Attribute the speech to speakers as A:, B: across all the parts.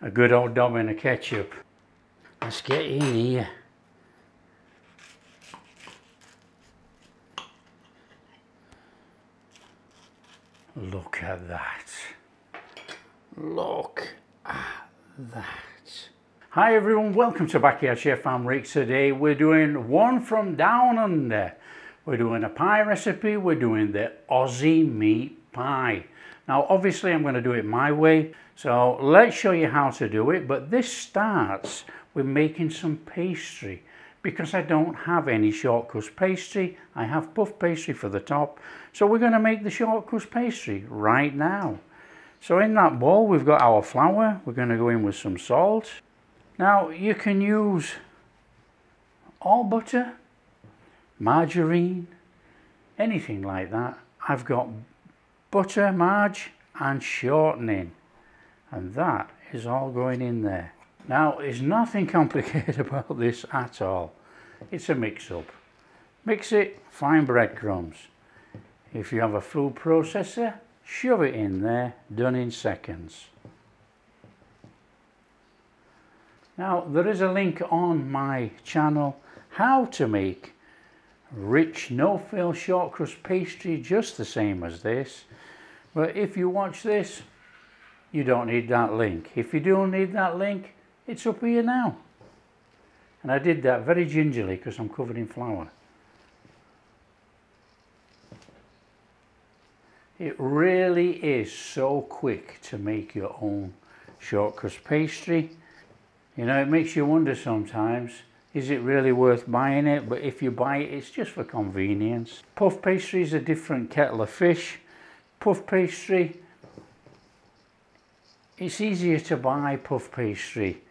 A: a good old dobbin of ketchup. Let's get in here. Look at that. Look at that. Hi everyone, welcome to Backyard Chef. I'm Rick. Today we're doing one from down under. We're doing a pie recipe. We're doing the Aussie meat pie. Now obviously I'm going to do it my way, so let's show you how to do it. But this starts with making some pastry, because I don't have any short crust pastry. I have puff pastry for the top, so we're going to make the short crust pastry right now. So in that bowl we've got our flour. We're going to go in with some salt. Now you can use all butter, margarine, anything like that. I've got butter, marge and shortening, and that is all going in there. Now there's nothing complicated about this at all. It's a mix-up. Mix it, fine breadcrumbs. If you have a food processor, shove it in there, done in seconds. Now there is a link on my channel how to make rich no-fill short crust pastry just the same as this. But if you watch this, you don't need that link. If you do need that link, it's up here now. And I did that very gingerly because I'm covered in flour. It really is so quick to make your own short crust pastry. You know, it makes you wonder sometimes, is it really worth buying it? But if you buy it, it's just for convenience. Puff pastry is a different kettle of fish. Puff pastry, it's easier to buy puff pastry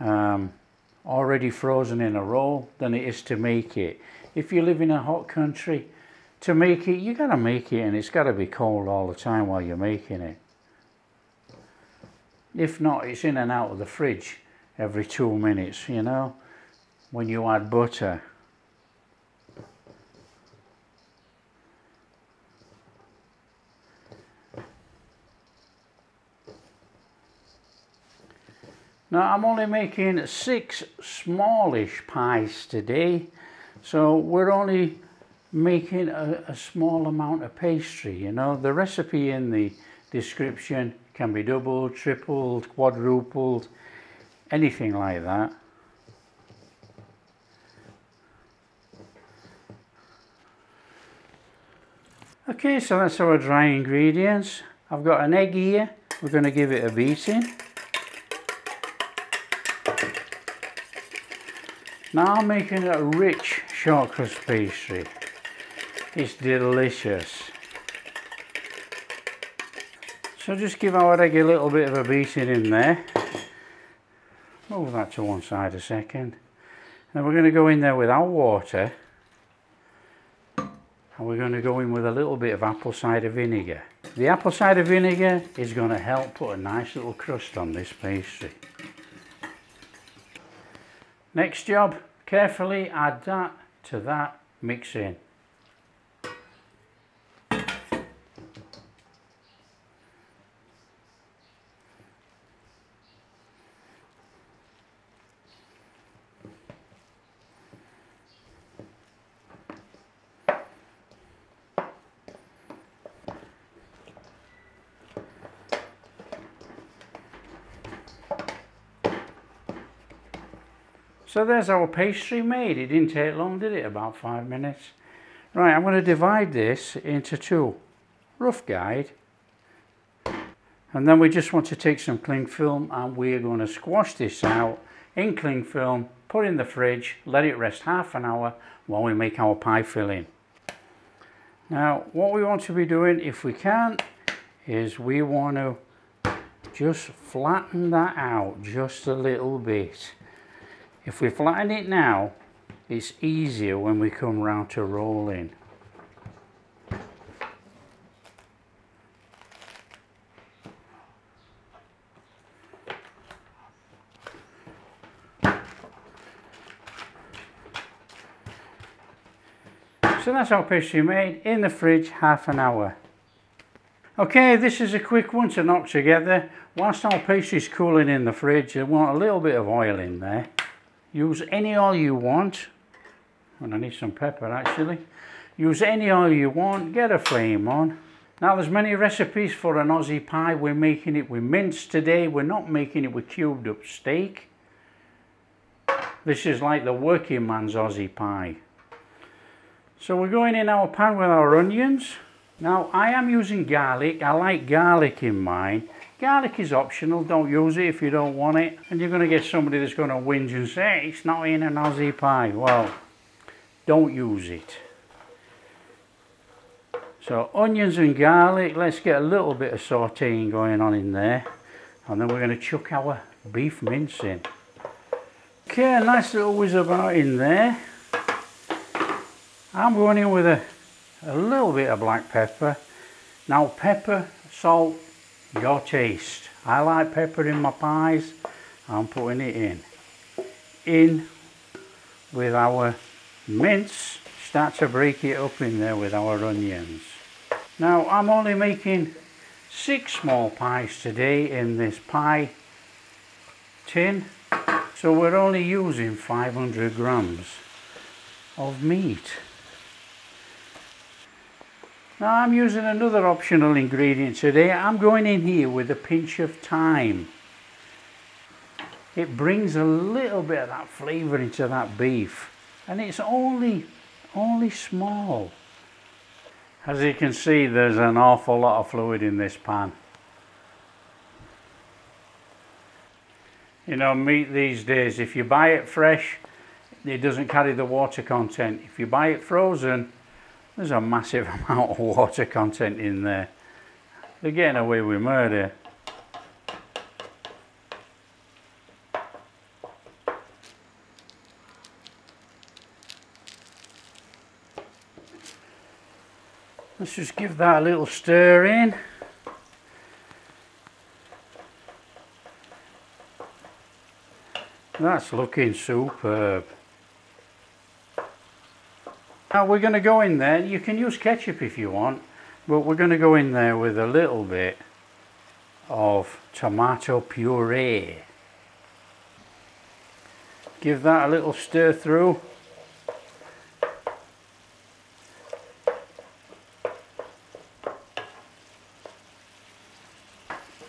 A: already frozen in a roll than it is to make it. If you live in a hot country, to make it, you gotta make it, and it's gotta be cold all the time while you're making it. If not, it's in and out of the fridge every 2 minutes, you know, when you add butter. Now I'm only making 6 smallish pies today, so we're only making a small amount of pastry. You know, the recipe in the description can be doubled, tripled, quadrupled, anything like that. Okay, so that's our dry ingredients. I've got an egg here. We're going to give it a beating. Now I'm making a rich short crust pastry. It's delicious. So just give our egg a little bit of a beating in there. Move that to one side a second. Then we're going to go in there with our water. And we're going to go in with a little bit of apple cider vinegar. The apple cider vinegar is going to help put a nice little crust on this pastry. Next job, carefully add that to that mixing. So there's our pastry made. It didn't take long, did it? About 5 minutes. Right, I'm going to divide this into 2. Rough guide. And then we just want to take some cling film and we're going to squash this out in cling film, put in the fridge, let it rest half an hour while we make our pie filling. Now, what we want to be doing, if we can, is we want to just flatten that out just a little bit. If we flatten it now, it's easier when we come round to rolling. So that's our pastry made in the fridge half an hour. Okay, this is a quick one to knock together. Whilst our pastry's cooling in the fridge, I want a little bit of oil in there. Use any oil you want. And I need some pepper actually. Use any oil you want, get a flame on. Now there's many recipes for an Aussie pie. We're making it with mince today. We're not making it with cubed up steak. This is like the working man's Aussie pie. So we're going in our pan with our onions. Now I am using garlic. I like garlic in mine. Garlic is optional, don't use it if you don't want it. And you're going to get somebody that's going to whinge and say, it's not in an Aussie pie. Well, don't use it. So onions and garlic, let's get a little bit of sauteing going on in there. And then we're going to chuck our beef mince in. Okay, a nice little whiz about in there. I'm going in with a little bit of black pepper. Now pepper, salt, your taste. I like pepper in my pies. I'm putting it in. In with our mince. Start to break it up in there with our onions. Now I'm only making 6 small pies today in this pie tin. So we're only using 500 grams of meat. Now I'm using another optional ingredient today. I'm going in here with a pinch of thyme. It brings a little bit of that flavour into that beef. And it's only small. As you can see, there's an awful lot of fluid in this pan. You know, meat these days, if you buy it fresh, it doesn't carry the water content. If you buy it frozen, there's a massive amount of water content in there. They're getting away with murder. Let's just give that a little stir in. That's looking superb. Now we're going to go in there. You can use ketchup if you want, but we're going to go in there with a little bit of tomato puree. Give that a little stir through.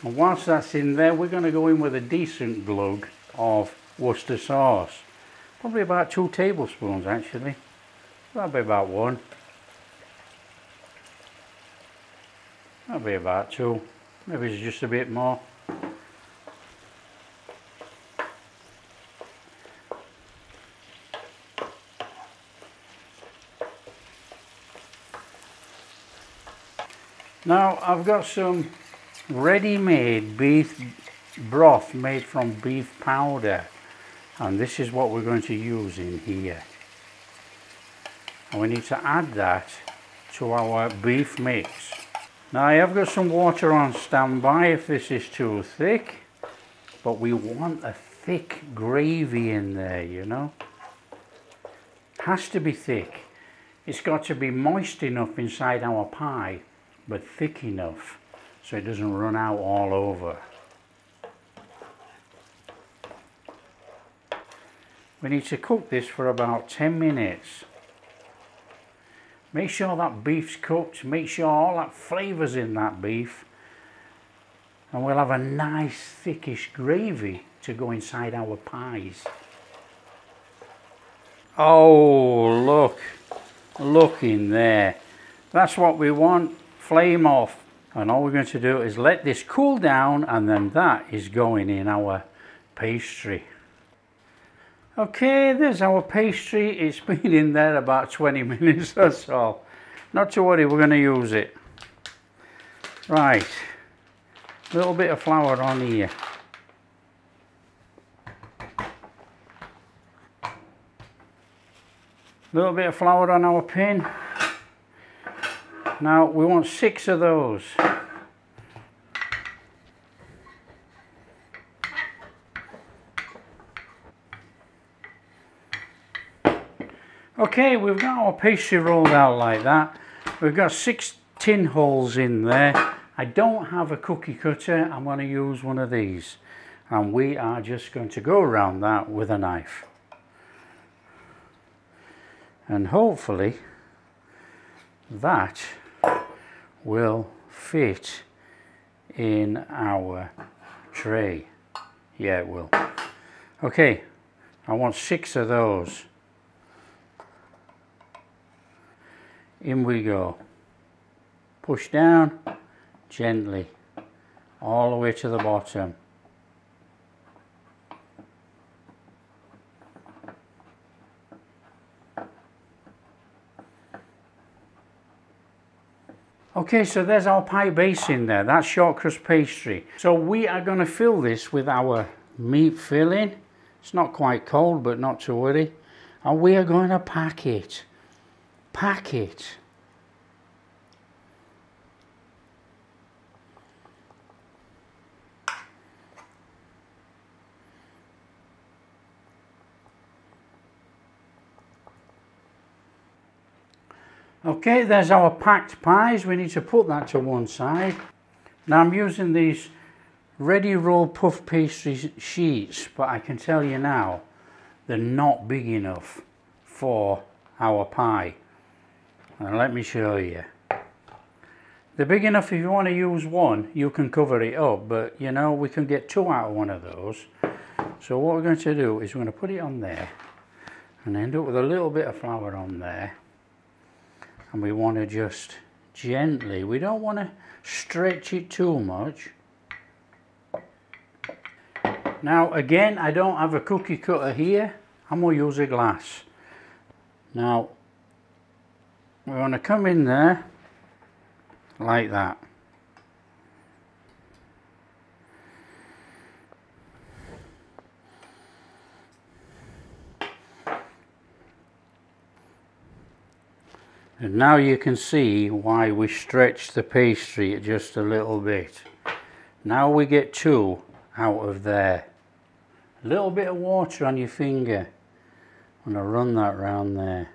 A: And whilst that's in there, we're going to go in with a decent glug of Worcester sauce. Probably about 2 tablespoons actually. That'll be about 1. That'll be about 2. Maybe it's just a bit more. Now I've got some ready-made beef broth made from beef powder, and this is what we're going to use in here. And we need to add that to our beef mix. Now I have got some water on standby if this is too thick, but we want a thick gravy in there, you know. It has to be thick. It's got to be moist enough inside our pie, but thick enough so it doesn't run out all over. We need to cook this for about 10 minutes. Make sure that beef's cooked, make sure all that flavour's in that beef, and we'll have a nice thickish gravy to go inside our pies. Oh, look in there. That's what we want. Flame off. And all we're going to do is let this cool down, and then that is going in our pastry. Okay, there's our pastry. It's been in there about 20 minutes or so. Not to worry, we're going to use it. Right, a little bit of flour on here. A little bit of flour on our pin. Now we want 6 of those. Okay, we've got our pastry rolled out like that. We've got 6 tin holes in there, I don't have a cookie cutter. I'm going to use one of these, and we are just going to go around that with a knife, and hopefully that will fit in our tray. Yeah, it will. Okay, I want 6 of those. In we go. Push down gently all the way to the bottom. Okay, so there's our pie base in there. That's short crust pastry. So we are going to fill this with our meat filling. It's not quite cold, but not to worry. And we are going to pack it. Pack it. Okay, there's our packed pies. We need to put that to one side. Now I'm using these ready roll puff pastry sheets, but I can tell you now, they're not big enough for our pie. And let me show you. They're big enough if you want to use one, you can cover it up, but you know, we can get 2 out of one of those. So what we're going to do is we're going to put it on there and end up with a little bit of flour on there. And we want to just gently, we don't want to stretch it too much. Now again, I don't have a cookie cutter here. I'm going to use a glass. Now we're going to come in there like that. And now you can see why we stretched the pastry just a little bit. Now we get 2 out of there. A little bit of water on your finger. I'm going to run that round there.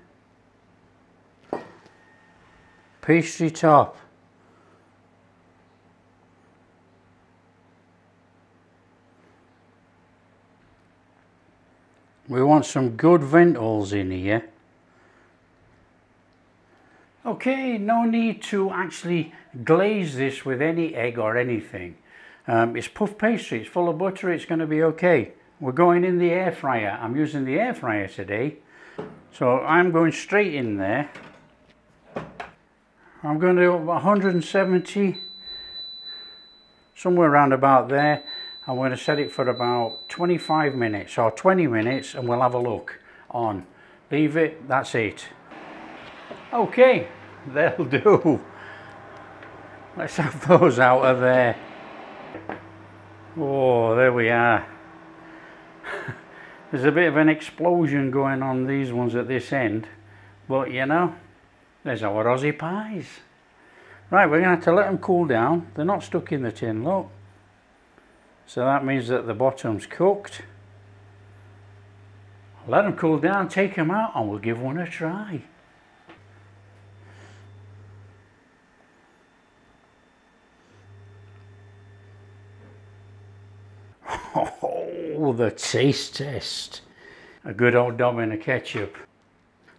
A: Pastry top. We want some good vent holes in here. Okay, no need to actually glaze this with any egg or anything. It's puff pastry, it's full of butter, it's going to be okay. We're going in the air fryer. I'm using the air fryer today. So I'm going straight in there. I'm going to do 170, somewhere around about there. I'm going to set it for about 25 minutes or 20 minutes and we'll have a look on. Leave it, that's it. Okay, they'll do. Let's have those out of there. Oh, there we are. There's a bit of an explosion going on these ones at this end, but you know, there's our Aussie pies. Right, we're going to have to let them cool down. They're not stuck in the tin, look. So that means that the bottom's cooked. Let them cool down, take them out, and we'll give one a try. Oh, the taste test. A good old dab in a ketchup.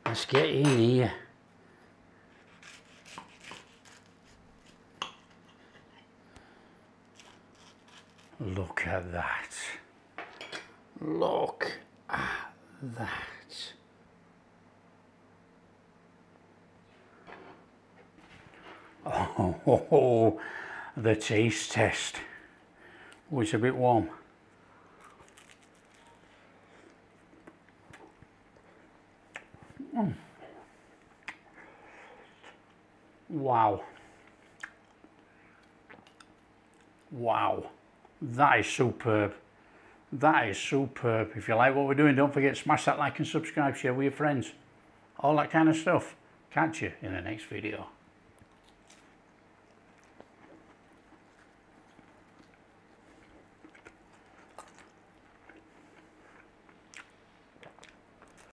A: Let's get in here. Look at that. Look at that. Oh, the taste test. Oh, it's a bit warm. Wow. Wow. That is superb. That is superb. If you like what we're doing, don't forget to smash that like and subscribe, share with your friends. All that kind of stuff. Catch you in the next video.